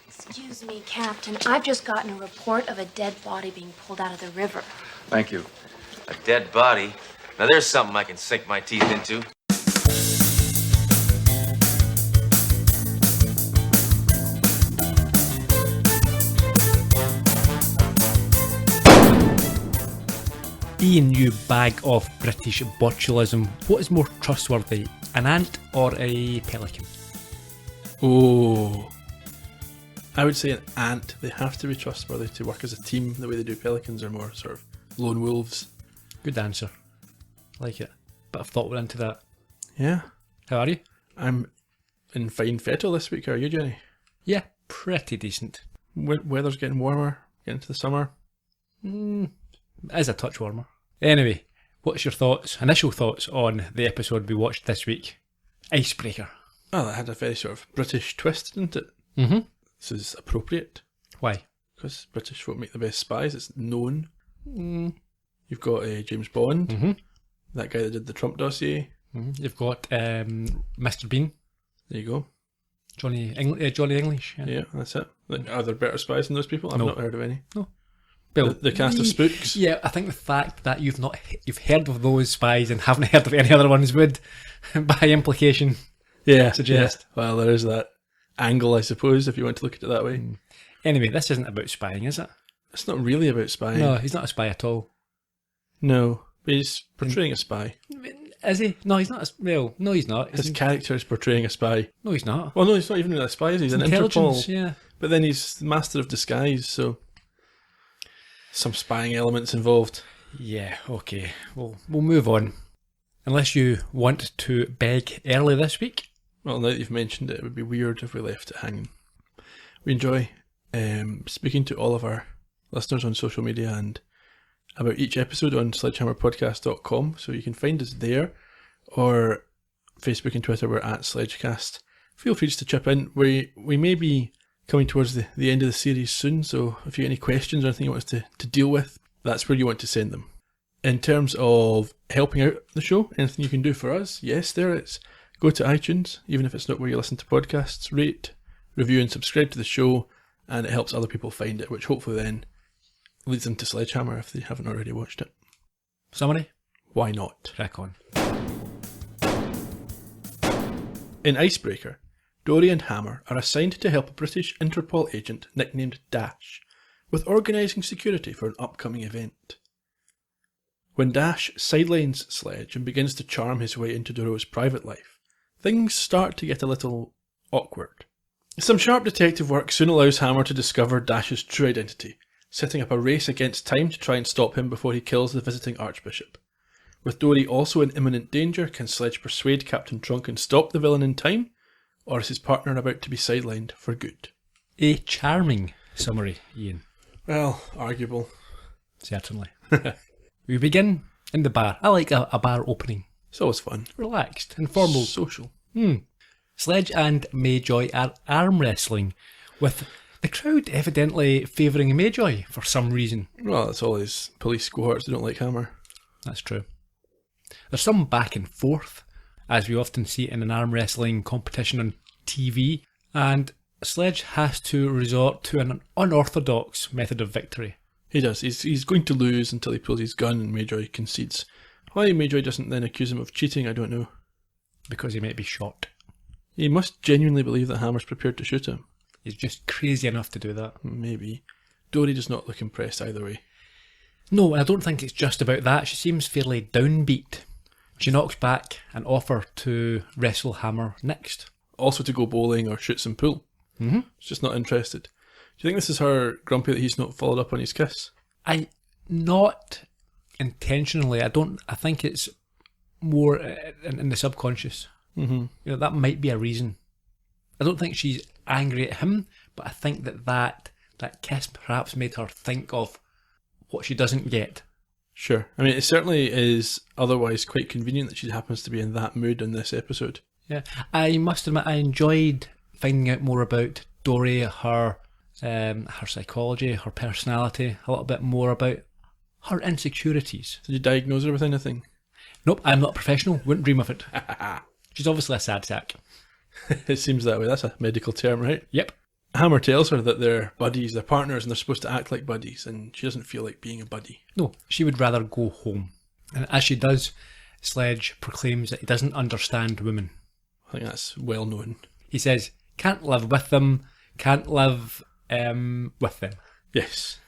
Excuse me, Captain. I've just gotten a report of a dead body being pulled out of the river. Thank you. A dead body? Now there's something I can sink my teeth into. Iain, you bag of British botulism, what is more trustworthy, an ant or a pelican? Oh, I would say an ant. They have to be trustworthy to work as a team the way they do. Pelicans are more sort of lone wolves. Good answer. Like it. Bit of thought went into that. Yeah. How are you? I'm in fine fettle this week. How are you, Jenny? Yeah, pretty decent. Weather's getting warmer, getting to the summer. It is a touch warmer. Anyway, what's your initial thoughts on the episode we watched this week? Icebreaker. Oh, that had a very sort of British twist, didn't it? Mm-hmm. This is appropriate. Why? Because British folk make the best spies. It's known. You've got James Bond, that guy that did the Trump dossier. You've got Mr. Bean. There you go. Johnny English. Yeah, that's it. Are there better spies than those people? I've not heard of any. No. Well, the cast of Spooks. Yeah, I think the fact that you've heard of those spies and haven't heard of any other ones would, by implication, suggest. Yeah. Well, there is that angle, I suppose, if you want to look at it that way. Anyway, this isn't about spying, is it? It's not really about spying. No, he's not a spy at all. No, but he's portraying a spy. Is he? No, he's not. No, he's not. His character is portraying a spy. No, he's not. Well, no, he's not even really a spy, is he? He's an Interpol. Yeah. But then he's the master of disguise, so some spying elements involved. Yeah, okay. We'll move on. Unless you want to beg early this week. Well, now that you've mentioned it, it would be weird if we left it hanging. We enjoy speaking to all of our listeners on social media and about each episode on sledgehammerpodcast.com, so you can find us there, or Facebook and Twitter, we're at Sledgecast. Feel free just to chip in. We may be coming towards the end of the series soon, so if you have any questions or anything you want us to deal with, that's where you want to send them. In terms of helping out the show, anything you can do for us, yes, there is. Go to iTunes, even if it's not where you listen to podcasts, rate, review and subscribe to the show, and it helps other people find it, which hopefully then leads them to Sledgehammer if they haven't already watched it. Summary? Why not? Crack on. In Icebreaker, Dory and Hammer are assigned to help a British Interpol agent nicknamed Dash with organising security for an upcoming event. When Dash sidelines Sledge and begins to charm his way into Doro's private life, things start to get a little awkward. Some sharp detective work soon allows Hammer to discover Dash's true identity, setting up a race against time to try and stop him before he kills the visiting Archbishop. With Dory also in imminent danger, can Sledge persuade Captain Trunk and stop the villain in time, or is his partner about to be sidelined for good? A charming summary, Iain. Well, arguable. Certainly. We begin in the bar. I like a bar opening. It's always fun. Relaxed, informal. Social. Sledge and Mayjoy are arm wrestling, with the crowd evidently favouring Mayjoy for some reason. Well, that's all his police cohorts who don't like Hammer. That's true. There's some back and forth, as we often see in an arm wrestling competition on TV, and Sledge has to resort to an unorthodox method of victory. He does. He's going to lose until he pulls his gun and Mayjoy concedes. Why Mayjoy doesn't then accuse him of cheating, I don't know. Because he might be shot. He must genuinely believe that Hammer's prepared to shoot him. He's just crazy enough to do that. Maybe. Dory does not look impressed either way. No, and I don't think it's just about that. She seems fairly downbeat. She knocks back an offer to wrestle Hammer next. Also to go bowling or shoot some pool. Mm-hmm. She's just not interested. Do you think this is her grumpy that he's not followed up on his kiss? Not intentionally. I think it's more in the subconscious. Mm-hmm. You know, that might be a reason. I don't think she's angry at him, but I think that kiss perhaps made her think of what she doesn't get. Sure. I mean, it certainly is otherwise quite convenient that she happens to be in that mood in this episode. Yeah. I must admit, I enjoyed finding out more about Dory, her psychology, her personality, a little bit more about her insecurities. Did you diagnose her with anything? Nope, I'm not a professional, wouldn't dream of it. She's obviously a sad sack. It seems that way. That's a medical term, right? Yep. Hammer tells her that they're buddies, they're partners, and they're supposed to act like buddies, and she doesn't feel like being a buddy. No, she would rather go home. And as she does, Sledge proclaims that he doesn't understand women. I think that's well known. He says, can't live with them, can't live with them. Yes.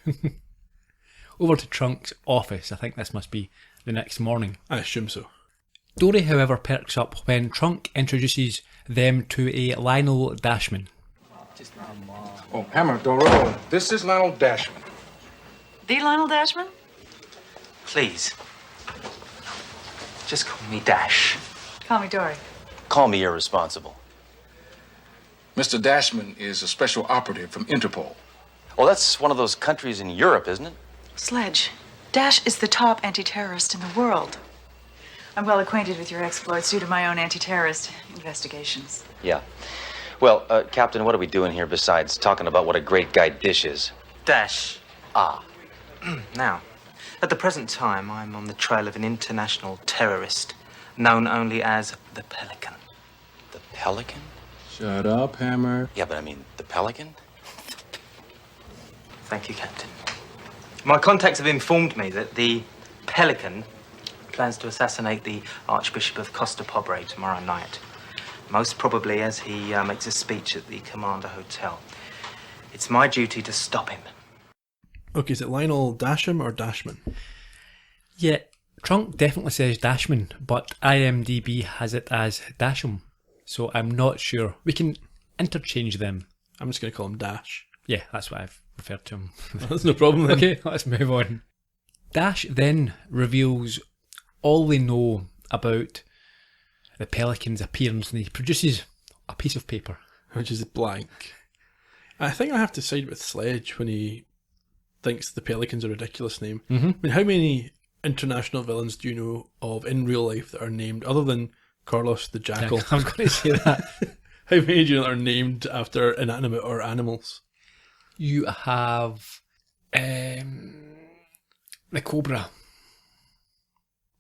Over to Trunk's office. I think this must be the next morning. I assume so. Dory, however, perks up when Trunk introduces them to a Lionel Dashman. Oh, Hammer, Doro, this is Ronald Dashman. The Lionel Dashman? Please. Just call me Dash. Call me Dory. Call me irresponsible. Mr. Dashman is a special operative from Interpol. Well, that's one of those countries in Europe, isn't it? Sledge, Dash is the top anti-terrorist in the world. I'm well acquainted with your exploits due to my own anti-terrorist investigations. Yeah. Well, Captain, what are we doing here besides talking about what a great guy Dish is? Dash. Now, at the present time, I'm on the trail of an international terrorist known only as the Pelican. The Pelican? Shut up, Hammer. Yeah, but I mean, the Pelican? Thank you, Captain. My contacts have informed me that the Pelican plans to assassinate the Archbishop of Costa Pobre tomorrow night. Most probably as he makes a speech at the Commander Hotel. It's my duty to stop him. Okay, is it Lionel Dasham or Dashman? Yeah, Trunk definitely says Dashman, but IMDb has it as Dasham, so I'm not sure. We can interchange them. I'm just going to call him Dash. Yeah, that's what I've referred to him. That's no problem then. Okay, let's move on. Dash then reveals all they know about the Pelican's appearance, and he produces a piece of paper. Which is blank. I think I have to side with Sledge when he thinks the Pelican's a ridiculous name. Mm-hmm. I mean, how many international villains do you know of in real life that are named, other than Carlos the Jackal? I was going to say that. How many do you know that are named after inanimate or animals? You have the Cobra.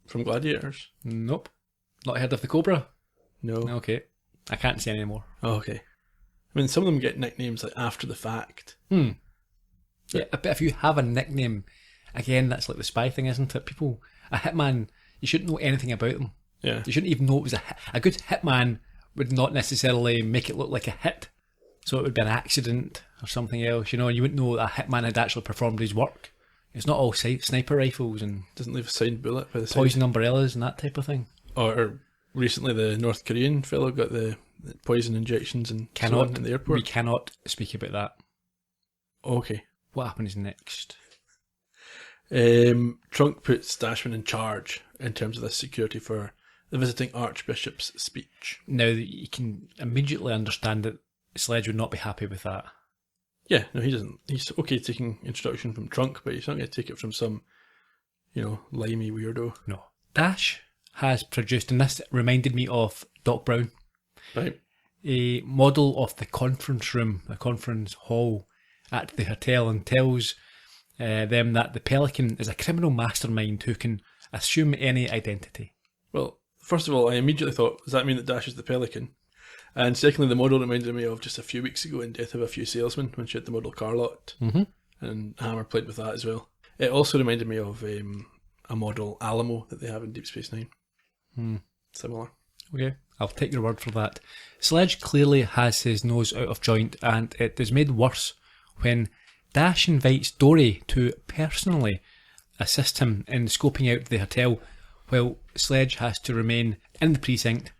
From Gladiators? Nope. Not heard of the Cobra? No. Okay. I can't say any more. Oh, okay. I mean, some of them get nicknames like after the fact. Yeah, but if you have a nickname, again, that's like the spy thing, isn't it? People, a hitman, you shouldn't know anything about them. Yeah. You shouldn't even know it was a good hitman would not necessarily make it look like a hit. So it would be an accident or something else, you know, and you wouldn't know that a hitman had actually performed his work. It's not all sniper rifles and Doesn't leave a signed bullet by the side. poison umbrellas and that type of thing. Or recently the North Korean fellow got the poison injections and so on in the airport. We cannot speak about that. Okay. What happens next? Trunk puts Dashman in charge in terms of the security for the visiting Archbishop's speech. Now, you can immediately understand that Sledge would not be happy with that. Yeah, no, he doesn't. He's okay taking instruction from Trunk, but he's not going to take it from some, limey weirdo. No. Dash has produced, and this reminded me of Doc Brown, Right. a model of the conference room, the conference hall at the hotel, and tells them that the Pelican is a criminal mastermind who can assume any identity. Well, first of all, I immediately thought, does that mean that Dash is the Pelican? And secondly, the model reminded me of just a few weeks ago in Death of a Few Salesmen when she had the model Carlotte. Mm-hmm. And Hammer played with that as well. It also reminded me of a model Alamo that they have in Deep Space Nine. Similar. Okay, I'll take your word for that. Sledge clearly has his nose out of joint, and it is made worse when Dash invites Dory to personally assist him in scoping out the hotel, while Sledge has to remain in the precinct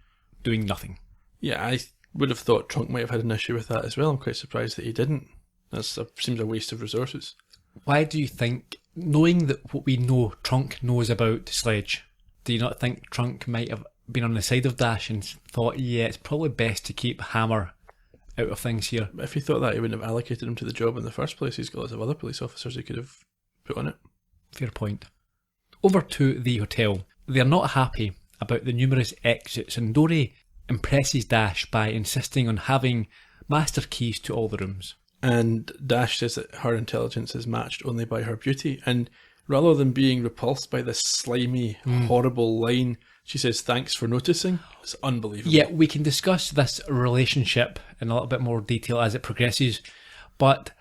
doing nothing. Yeah, I would have thought Trunk might have had an issue with that as well. I'm quite surprised that he didn't. That seems a waste of resources. Why do you think, knowing that what we know Trunk knows about Sledge, do you not think Trunk might have been on the side of Dash and thought, yeah, it's probably best to keep Hammer out of things here? But if he thought that, he wouldn't have allocated him to the job in the first place. He's got lots of other police officers he could have put on it. Fair point. Over to the hotel. They're not happy about the numerous exits, and Dory impresses Dash by insisting on having master keys to all the rooms. And Dash says that her intelligence is matched only by her beauty, and rather than being repulsed by this slimy, horrible line She says, thanks for noticing. It's unbelievable. Yeah, we can discuss this relationship in a little bit more detail as it progresses. But,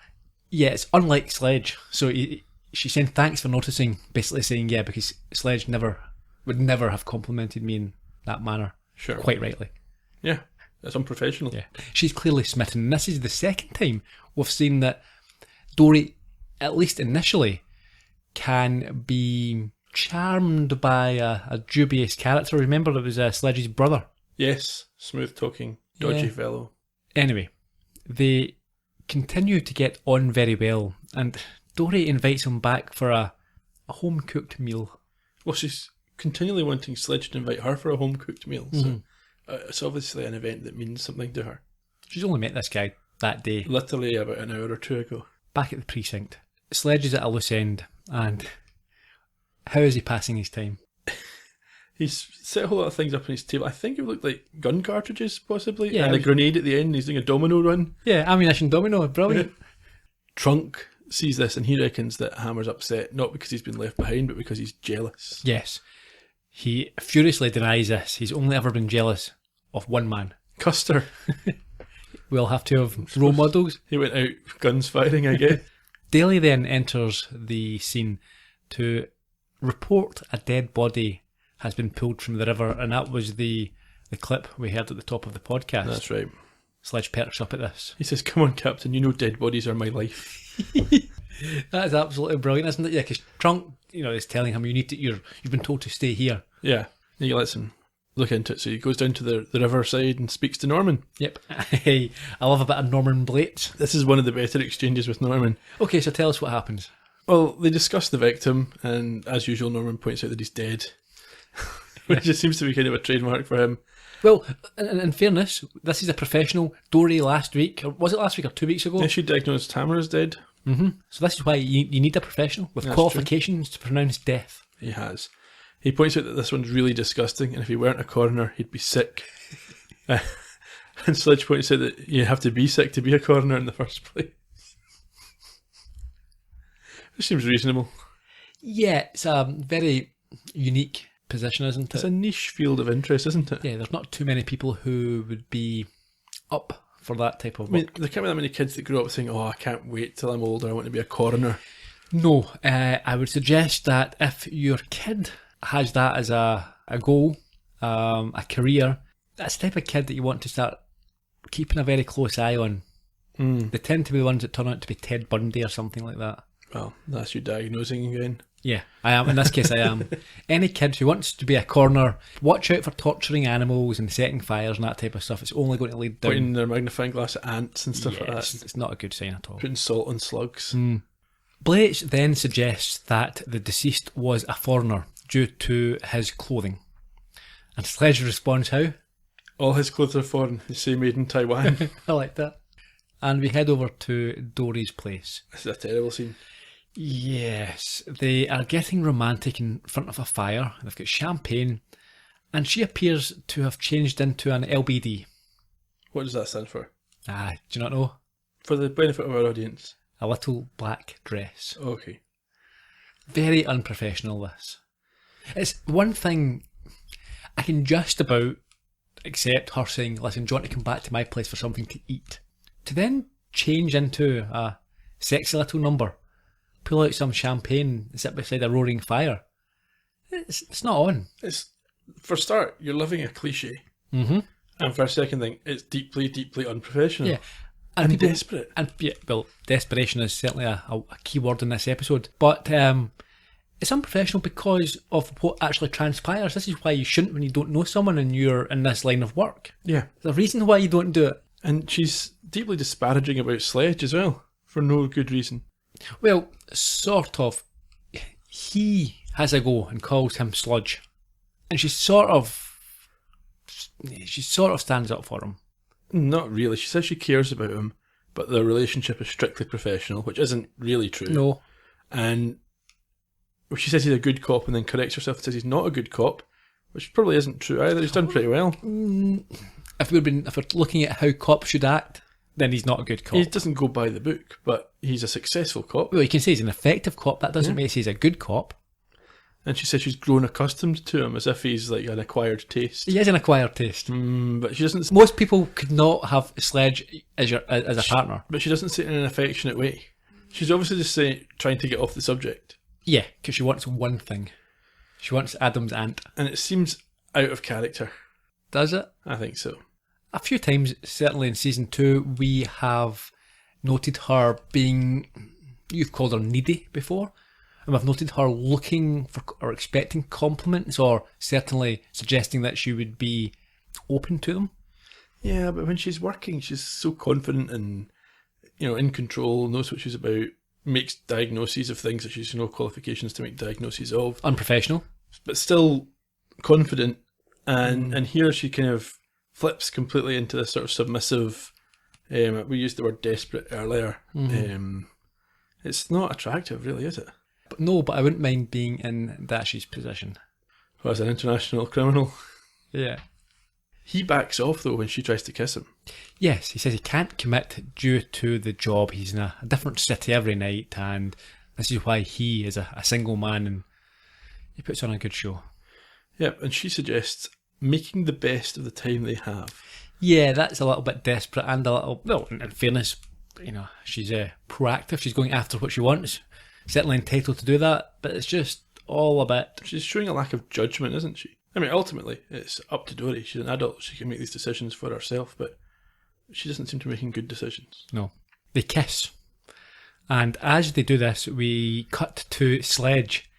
yeah, it's unlike Sledge. So she's saying thanks for noticing, basically saying, yeah, because Sledge would never have complimented me in that manner. Sure. Quite rightly. Yeah, that's unprofessional. Yeah. She's clearly smitten. And this is the second time we've seen that Dory, at least initially, can be charmed by a dubious character. Remember, it was Sledge's brother. Yes, smooth-talking, dodgy Yeah. fellow. Anyway, they continue to get on very well, and Dory invites him back for a home-cooked meal. Well, she's continually wanting Sledge to invite her for a home-cooked meal, so it's obviously an event that means something to her. She's only met this guy that day. Literally about an hour or two ago. Back at the precinct. Sledge is at a loose end, and how is he passing his time? He's set a whole lot of things up on his table. I think it looked like gun cartridges, possibly, Yeah, and it a was- grenade at the end. He's doing a domino run. Yeah, ammunition domino, brilliant. Trunk sees this and he reckons that Hammer's upset, not because he's been left behind, but because he's jealous. Yes. He furiously denies this. He's only ever been jealous of one man. Custer. We'll have to have role models. He went out guns firing, I guess. Daly then enters the scene to report a dead body has been pulled from the river, and that was the clip we heard at the top of the podcast. That's right. Sledge perks up at this. He says, come on, Captain, you know dead bodies are my life. That is absolutely brilliant, isn't it? Yeah, because Trunk, is telling him you've been told to stay here. Yeah. And he lets him look into it. So he goes down to the riverside and speaks to Norman. Yep. Hey, I love a bit of Norman Blades. This is one of the better exchanges with Norman. Okay, so tell us what happens. Well, they discuss the victim, and as usual, Norman points out that he's dead. Which just seems to be kind of a trademark for him. Well, in fairness, this is a professional. Dory last week, or was it last week or 2 weeks ago? Yeah, she diagnosed Hammer as dead. Mm-hmm. So this is why you need a professional with That's qualifications to pronounce death. He has. He points out that this one's really disgusting, and if he weren't a coroner, he'd be sick. And Sledge points out that you have to be sick to be a coroner in the first place. Which seems reasonable. Yeah, it's a very unique position, isn't It's it? a niche field of interest, isn't it? Yeah, there's not too many people who would be up for that type of I mean, work. there can't be that many kids that grow up saying, oh, I can't wait till I'm older, I want to be a coroner. No, I would suggest that if your kid has that as a goal, a career, that's the type of kid that you want to start keeping a very close eye on. They tend to be the ones that turn out to be Ted Bundy or something like that. Well, that's you diagnosing again. Yeah, I am. In this case, I am. Any kid who wants to be a coroner, watch out for torturing animals and setting fires and that type of stuff. It's only going to lead down. Pointing their magnifying glass at ants and stuff like that. It's not a good sign at all. Putting salt on slugs. Blake then suggests that the deceased was a foreigner due to his clothing. And Sledge responds, how? All his clothes are foreign. They say made in Taiwan. I like that. And we head over to Dory's place. This is a terrible scene. Yes, they are getting romantic in front of a fire. They've got champagne, and she appears to have changed into an LBD. What does that stand for? Do you not know? For the benefit of our audience. A little black dress. Okay. Very unprofessional, this. It's one thing I can just about accept her saying, listen, do you want to come back to my place for something to eat? To then change into a sexy little number, pull out some champagne and sit beside a roaring fire. It's not on. It's, for a start, you're living a cliche. Mm-hmm. And for a second thing, it's deeply, deeply unprofessional. Yeah. And desperate. And yeah, well, desperation is certainly a key word in this episode. But it's unprofessional because of what actually transpires. This is why you shouldn't when you don't know someone and you're in this line of work. Yeah. There's a reason why you don't do it. And she's deeply disparaging about Sledge as well, for no good reason. Well, sort of. He has a go and calls him Sludge. And she sort of stands up for him. Not really. She says she cares about him, but their relationship is strictly professional, which isn't really true. No. And she says he's a good cop and then corrects herself and says he's not a good cop, which probably isn't true either. He's done pretty well. If we're looking at how cops should act, then he's not a good cop. He doesn't go by the book, but he's a successful cop. Well, you can say he's an effective cop. That doesn't mean he's a good cop. And she said she's grown accustomed to him, as if he's like an acquired taste. He is an acquired taste. But she doesn't. Most people could not have Sledge as a partner. But she doesn't say it in an affectionate way. She's obviously just trying to get off the subject. Yeah, because she wants one thing. She wants Adam's aunt. And it seems out of character. Does it? I think so. A few times, certainly in season 2, we have noted her being, you've called her needy before, and we've noted her looking for or expecting compliments, or certainly suggesting that she would be open to them. Yeah, but when she's working, she's so confident and, in control, knows what she's about, makes diagnoses of things that she's no qualifications to make diagnoses of. Unprofessional. But still confident, and here she kind of flips completely into this sort of submissive, we used the word desperate earlier. It's not attractive, really, is it? But I wouldn't mind being in Dash's position. Well, as an international criminal. Yeah. He backs off, though, when she tries to kiss him. Yes, he says he can't commit due to the job. He's in a different city every night, and this is why he is a single man, and he puts on a good show. Yep, and she suggests making the best of the time they have. Yeah, that's a little bit desperate and a little... Well, in fairness, she's proactive. She's going after what she wants. Certainly entitled to do that, but it's just all a bit... She's showing a lack of judgment, isn't she? I mean, ultimately, it's up to Dory. She's an adult. She can make these decisions for herself, but she doesn't seem to be making good decisions. No. They kiss. And as they do this, we cut to Sledge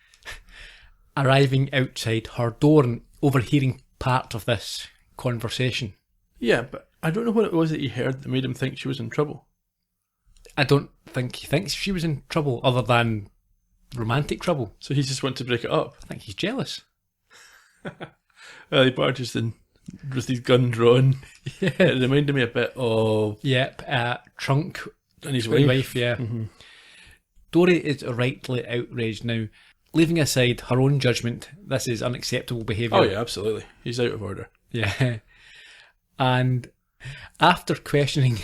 arriving outside her door and overhearing part of this conversation. Yeah, but I don't know what it was that he heard that made him think she was in trouble. I don't think he thinks she was in trouble, other than romantic trouble. So he just wants to break it up. I think he's jealous. Well, he barges in with his gun drawn. Yeah, it reminded me a bit of... Yep, Trunk and his wife. Yeah. Mm-hmm. Dory is rightly outraged now. Leaving aside her own judgment, this is unacceptable behaviour. Oh yeah, absolutely. He's out of order. Yeah. And after questioning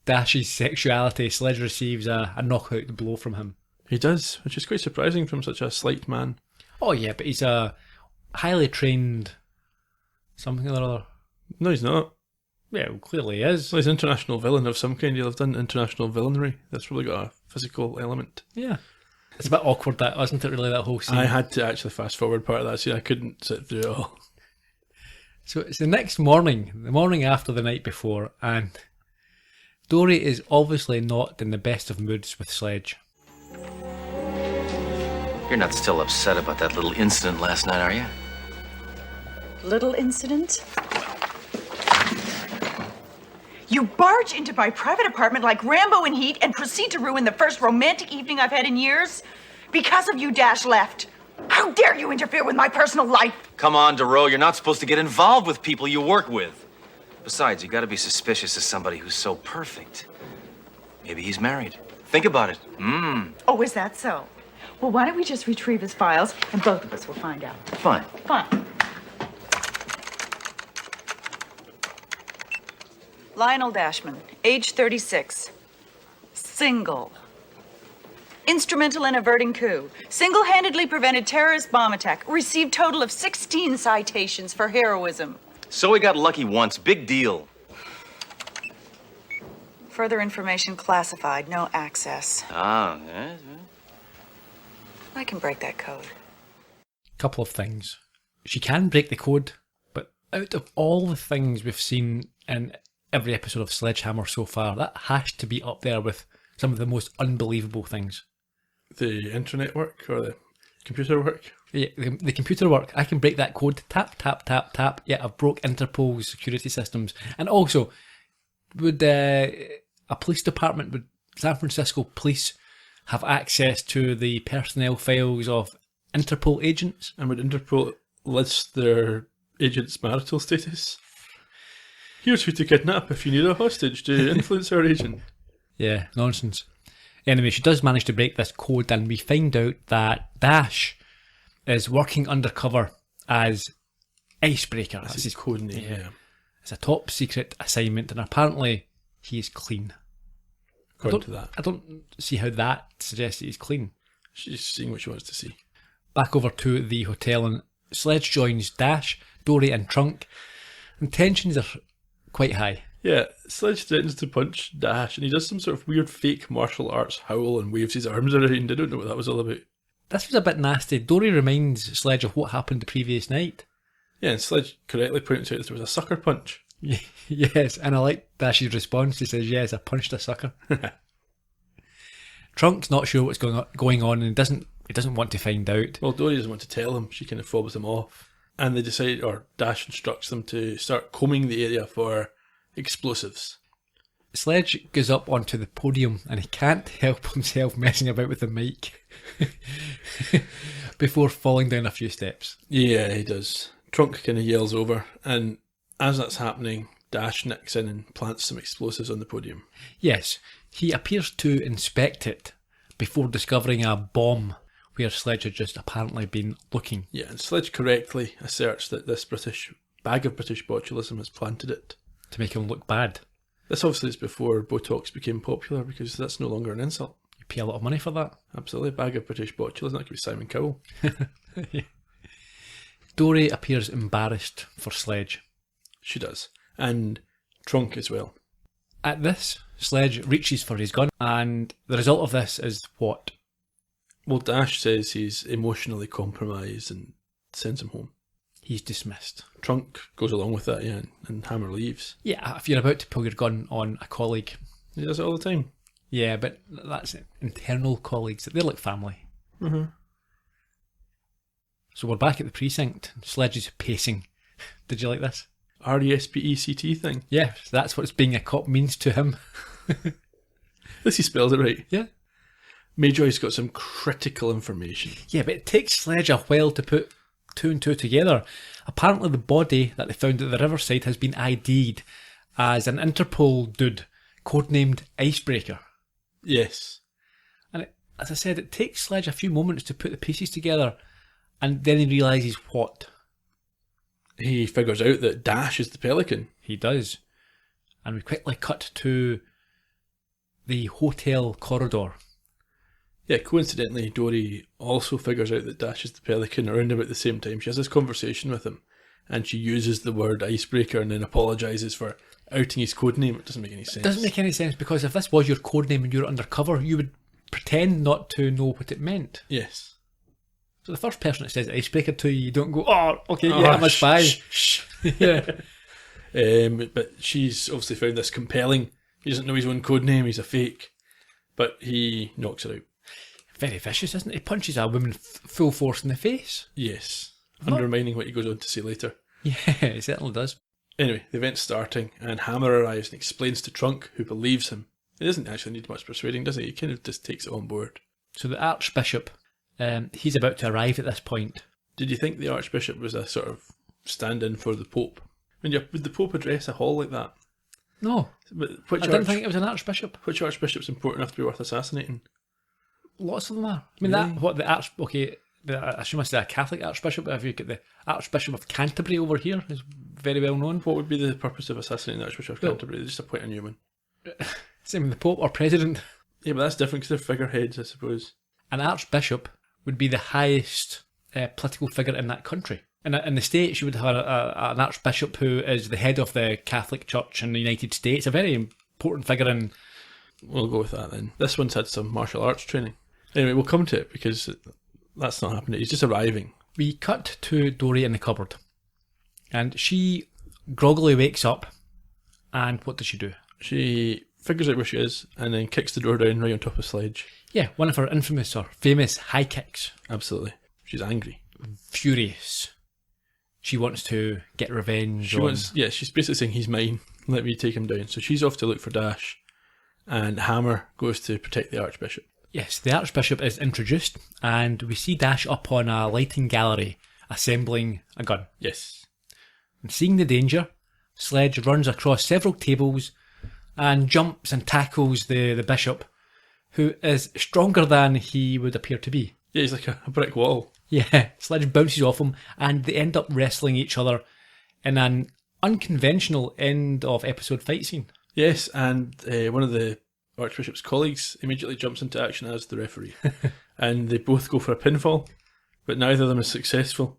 Dash's sexuality, Sledge receives a knockout blow from him. He does, which is quite surprising from such a slight man. Oh yeah, but he's a highly trained something or other. No, he's not. Yeah, well, clearly he is. Well, he's an international villain of some kind. He'll have done international villainry. That's probably got a physical element. Yeah. It's a bit awkward, that, wasn't it, really, that whole scene? I had to actually fast forward part of that scene. I couldn't sit through it all. So it's the next morning, the morning after the night before, and Dory is obviously not in the best of moods with Sledge. You're not still upset about that little incident last night, are you? Little incident? You barge into my private apartment like Rambo in heat and proceed to ruin the first romantic evening I've had in years? Because of you, Dash left. How dare you interfere with my personal life? Come on, Dero, you're not supposed to get involved with people you work with. Besides, you gotta be suspicious of somebody who's so perfect. Maybe he's married. Think about it. Oh, is that so? Well, why don't we just retrieve his files and both of us will find out. Fine. Fine. Lionel Dashman, age 36. Single. Instrumental in averting coup. Single-handedly prevented terrorist bomb attack. Received total of 16 citations for heroism. So he got lucky once. Big deal. Further information classified. No access. Ah, yes. I can break that code. Couple of things. She can break the code, but out of all the things we've seen in every episode of Sledge Hammer so far, that has to be up there with some of the most unbelievable things. The internet work or the computer work? Yeah, the computer work. I can break that code. Tap, tap, tap, tap. Yeah, I've broke Interpol's security systems. And also, would a police department, would San Francisco police have access to the personnel files of Interpol agents? And would Interpol list their agent's marital status? Here's who to kidnap if you need a hostage to influence our agent. Yeah, nonsense. Anyway, she does manage to break this code, and we find out that Dash is working undercover as Icebreaker. That's his code name, yeah. It's a top secret assignment, and apparently he is clean. According to that. I don't see how that suggests that he's clean. She's seeing what she wants to see. back over to the hotel, and Sledge joins Dash, Dory and Trunk, and tensions are quite high. Yeah, Sledge threatens to punch Dash, and he does some sort of weird fake martial arts howl and waves his arms around. I don't know what that was all about. This was a bit nasty. Dory reminds Sledge of what happened the previous night. Yeah, and Sledge correctly points out that there was a sucker punch. Yes, and I like Dash's response. He says, yes, I punched a sucker. Trunk's not sure what's going on, and he doesn't want to find out. Well, Dory doesn't want to tell him. She kind of fobs him off. And they decide, or Dash instructs them to start combing the area for explosives. Sledge goes up onto the podium, and he can't help himself messing about with the mic before falling down a few steps. Yeah, he does. Trunk kind of yells over, and as that's happening, Dash nicks in and plants some explosives on the podium. Yes, he appears to inspect it before discovering a bomb where Sledge had just apparently been looking. Yeah, and Sledge correctly asserts that this bag of British botulism has planted it. To make him look bad. This obviously is before Botox became popular, because that's no longer an insult. You pay a lot of money for that. Absolutely, a bag of British botulism, that could be Simon Cowell. Yeah. Dory appears embarrassed for Sledge. She does. And Trunk as well. At this, Sledge reaches for his gun, and the result of this is what? Well, Dash says he's emotionally compromised and sends him home. He's dismissed. Trunk goes along with that, yeah, and Hammer leaves. Yeah, if you're about to pull your gun on a colleague. He does it all the time. Yeah, but that's internal colleagues. They're like family. Mm-hmm. So we're back at the precinct. Sledge is pacing. Did you like this? RESPECT thing. Yeah, that's what being a cop means to him. At least he spells it right. Yeah. Mayjoy's got some critical information. Yeah, but it takes Sledge a while to put two and two together. Apparently the body that they found at the riverside has been ID'd as an Interpol dude, codenamed Icebreaker. Yes. And as I said, it takes Sledge a few moments to put the pieces together, and then he realises what? He figures out that Dash is the Pelican. He does. And we quickly cut to the hotel corridor. Yeah, coincidentally, Dory also figures out that Dash is the Pelican around about the same time. She has this conversation with him, and she uses the word Icebreaker and then apologises for outing his codename. It doesn't make any sense. It doesn't make any sense, because if this was your codename and you're undercover, you would pretend not to know what it meant. Yes. So the first person that says Icebreaker to you, you don't go, oh, okay, yeah, I'm a spy. Yeah. But she's obviously found this compelling. He doesn't know his own codename, he's a fake. But he knocks her out. Very vicious, isn't it? He punches a woman full force in the face. Yes. Undermining what he goes on to say later. Yeah, it certainly does. Anyway, the event's starting, and Hammer arrives and explains to Trunk, who believes him. He doesn't actually need much persuading, does he? He kind of just takes it on board. So the Archbishop, he's about to arrive at this point. Did you think the Archbishop was a sort of stand-in for the Pope? Would the Pope address a hall like that? No, But I didn't think it was an Archbishop. Which Archbishop's important enough to be worth assassinating? Lots of them are. I mean, I assume I say a Catholic Archbishop, but if you get the Archbishop of Canterbury over here, is very well known. What would be the purpose of assassinating the Archbishop of Canterbury? They just appoint a new one. Same with the Pope or President. Yeah, but that's different because they're figureheads, I suppose. An Archbishop would be the highest political figure in that country. In the States, you would have an Archbishop who is the head of the Catholic Church in the United States, a very important figure in... We'll go with that then. This one's had some martial arts training. Anyway, we'll come to it because that's not happening. He's just arriving. We cut to Dory in the cupboard, and she groggily wakes up, and what does she do? She figures out where she is and then kicks the door down right on top of Sledge. Yeah, one of her infamous or famous high kicks. Absolutely. She's angry. Furious. She wants to get revenge. She's basically saying, he's mine, let me take him down. So she's off to look for Dash, and Hammer goes to protect the Archbishop. Yes, the Archbishop is introduced, and we see Dash up on a lighting gallery assembling a gun. Yes. And seeing the danger, Sledge runs across several tables and jumps and tackles the bishop, who is stronger than he would appear to be. Yeah, he's like a brick wall. Yeah, Sledge bounces off him, and they end up wrestling each other in an unconventional end of episode fight scene. Yes, and one of the Archbishop's colleagues immediately jumps into action as the referee. And they both go for a pinfall. but neither of them is successful.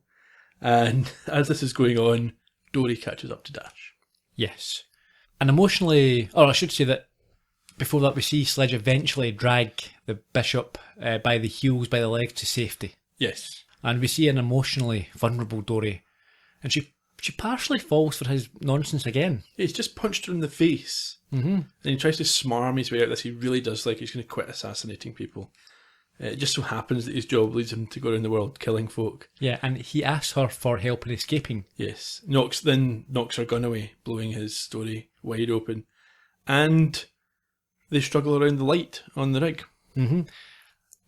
And as this is going on, Dory catches up to Dash. Yes. And emotionally, or I should say that before that we see Sledge eventually drag the bishop by the heels, by the legs to safety. Yes. And we see an emotionally vulnerable Dory. And she partially falls for his nonsense again. He's just punched her in the face. Mm-hmm. And he tries to smarm his way out of this. He really does like he's going to quit assassinating people. It just so happens that his job leads him to go around the world killing folk. Yeah, and he asks her for help in escaping. Yes. Knocks her gun away, blowing his story wide open. And they struggle around the light on the rig. Mm-hmm.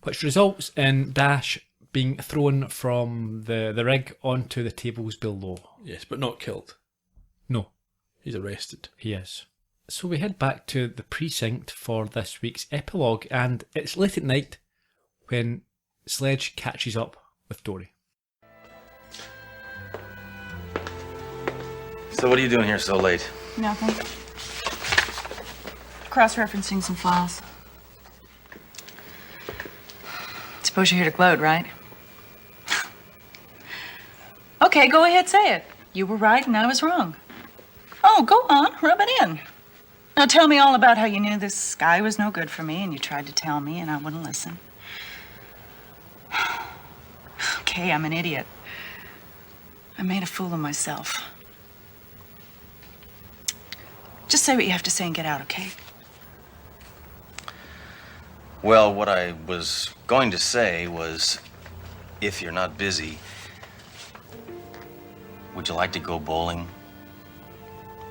Which results in Dash being thrown from the rig onto the tables below. Yes, but not killed. No. He's arrested. He is. So we head back to the precinct for this week's epilogue, and it's late at night when Sledge catches up with Dory. So what are you doing here so late? Nothing. Cross-referencing some files. Suppose you're here to gloat, right? Okay, go ahead, say it. You were right and I was wrong. Oh, go on, rub it in. Now tell me all about how you knew this guy was no good for me and you tried to tell me and I wouldn't listen. Okay, I'm an idiot. I made a fool of myself. Just say what you have to say and get out, okay? Well, what I was going to say was, if you're not busy, would you like to go bowling,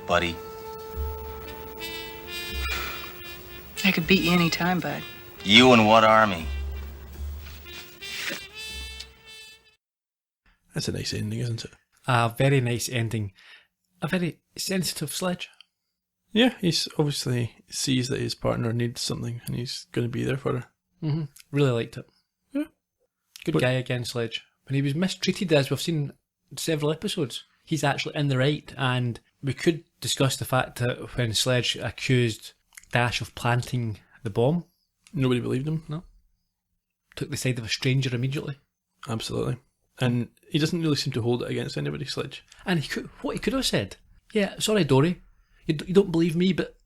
buddy? I could beat you any time, bud. You and what army? That's a nice ending, isn't it? A very nice ending. A very sensitive Sledge. Yeah, he's obviously sees that his partner needs something and he's going to be there for her. Mm-hmm. Really liked it. Yeah. Good guy again, Sledge. When he was mistreated, as we've seen several episodes, he's actually in the right, and we could discuss the fact that when Sledge accused Dash of planting the bomb, Nobody believed him. no, took the side of a stranger immediately. Absolutely. And he doesn't really seem to hold it against anybody, Sledge. And what he could have said, yeah, sorry, Dory, you don't believe me, but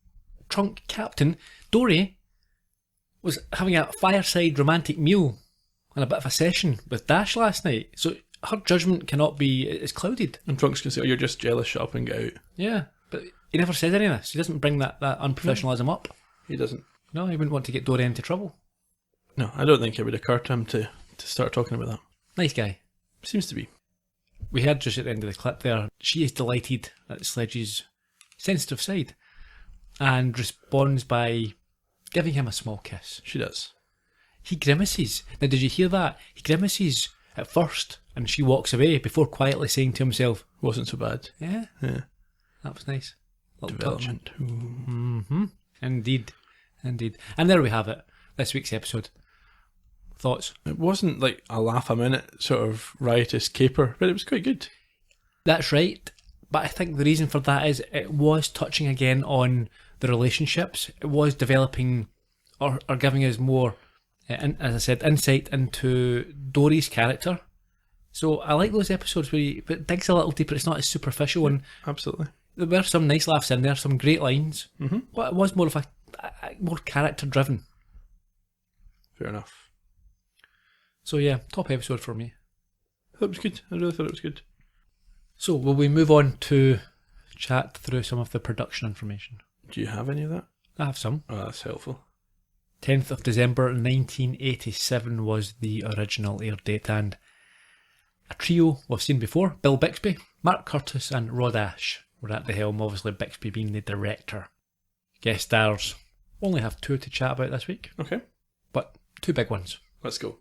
Trunk Captain, Dory was having a fireside romantic meal and a bit of a session with Dash last night, so her judgment cannot be, it's clouded. And Trunk's going to say, oh, you're just jealous, shut up and get out. Yeah, but he never says any of this. He doesn't bring that unprofessionalism up. He doesn't. No, he wouldn't want to get Dory into trouble. No, I don't think it would occur to him to start talking about that. Nice guy. Seems to be. We heard just at the end of the clip there, she is delighted at Sledge's sensitive side and responds by giving him a small kiss. She does. He grimaces. Now, did you hear that? He grimaces at first and she walks away before quietly saying to himself, Wasn't so bad. yeah, Yeah. that was nice. Little touch. Development. Ooh. Mm-hmm. Indeed. And there we have it. This week's episode. Thoughts? It wasn't like a laugh a minute sort of riotous caper, but it was quite good. That's right. But I think the reason for that is it was touching again on the relationships. It was developing or giving us more, as I said, insight into Dory's character. So I like those episodes where it digs a little deeper. It's not as superficial, and Absolutely. there were some nice laughs in there, some great lines. Mm-hmm. But it was more of a more character driven. Fair enough. So yeah, top episode for me. I thought it was good. I really thought it was good. So will we move on to chat through some of the production information? Do you have any of that? I have some. Oh, that's helpful. 10th of December 1987 was the original air date, and a trio we've seen before, Bill Bixby, Mark Curtis and Rod Ash were at the helm, obviously Bixby being the director. Guest stars, only have two to chat about this week, Okay. but two big ones. Let's go.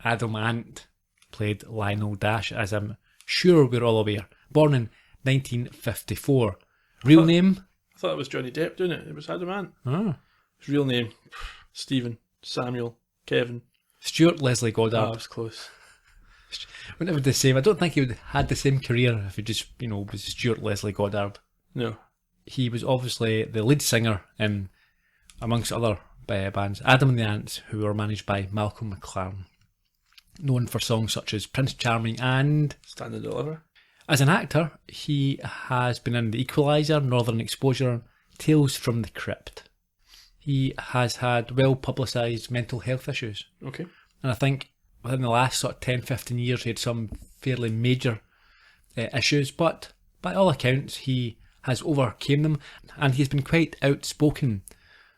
Adam Ant played Lionel Dash, as I'm sure we're all aware, born in 1954. Real name? I thought it was Johnny Depp doing it. It was Adam Ant. Ah, His real name, Stephen, Samuel, Kevin. Stuart Leslie Oh, Goddard. I was close. Wouldn't have the same. I don't think he would have had the same career if he just, was Stuart Leslie Goddard. No. He was obviously the lead singer in, amongst other bands, Adam and the Ants, who were managed by Malcolm McLaren. known for songs such as Prince Charming and... Stand and Deliver. As an actor, he has been in The Equalizer, Northern Exposure, Tales from the Crypt. He has had well-publicised mental health issues. Okay. And I think within the last sort of 10-15 years he had some fairly major issues, but by all accounts he has overcame them, and he's been quite outspoken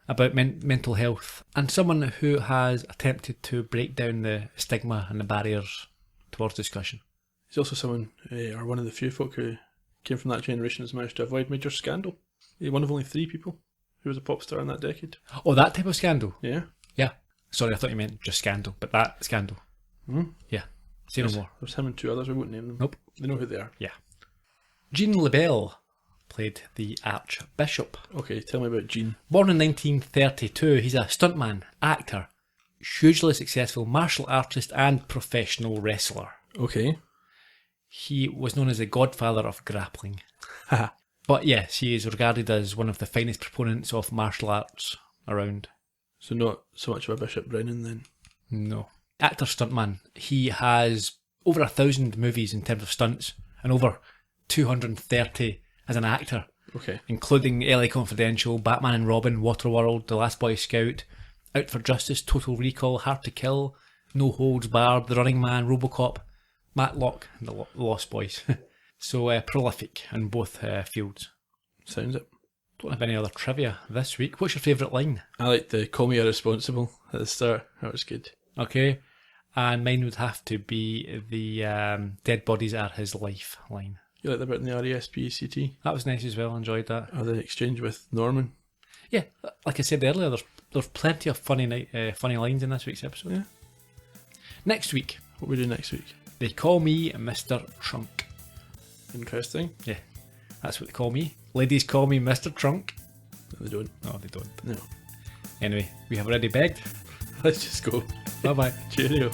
about mental health, and someone who has attempted to break down the stigma and the barriers towards discussion. He's also someone, or one of the few folk who came from that generation who's managed to avoid major scandal. He's one of only 3 people who was a pop star in that decade. Oh, that type of scandal? Yeah. Yeah. Sorry, I thought you meant just scandal, but that scandal. Yeah. Say no more. There's him and 2 others, we won't name them. Nope. They know who they are. Yeah. Jean LaBelle played the Archbishop. Okay, tell me about Jean. Born in 1932, he's a stuntman, actor, hugely successful martial artist and professional wrestler. Okay. He was known as the godfather of grappling. But yes, he is regarded as one of the finest proponents of martial arts around. So not so much of a Bishop Brennan then? No. Actor stuntman. He has over 1,000 movies in terms of stunts and over 230 as an actor. Okay. Including LA Confidential, Batman and Robin, Waterworld, The Last Boy Scout, Out for Justice, Total Recall, Hard to Kill, No Holds Barred, The Running Man, Robocop, Matlock, and The Lost Boys. So prolific in both fields. Sounds it. Don't have any other trivia this week. What's your favourite line? I like the "Call Me Irresponsible" at the start. That was good. Okay. And mine would have to be the dead bodies are his life line. You like the bit in the RESPECT? That was nice as well, enjoyed that. Or the exchange with Norman? Yeah, like I said earlier, there's plenty of funny lines in this week's episode. Yeah. Next week. What we do next week? They call me Mr. Trunk. Interesting. Yeah, that's what they call me. Ladies call me Mr. Trunk. No, they don't. No, they don't. No. Anyway, we have already begged. Let's just go. Bye-bye. Cheerio.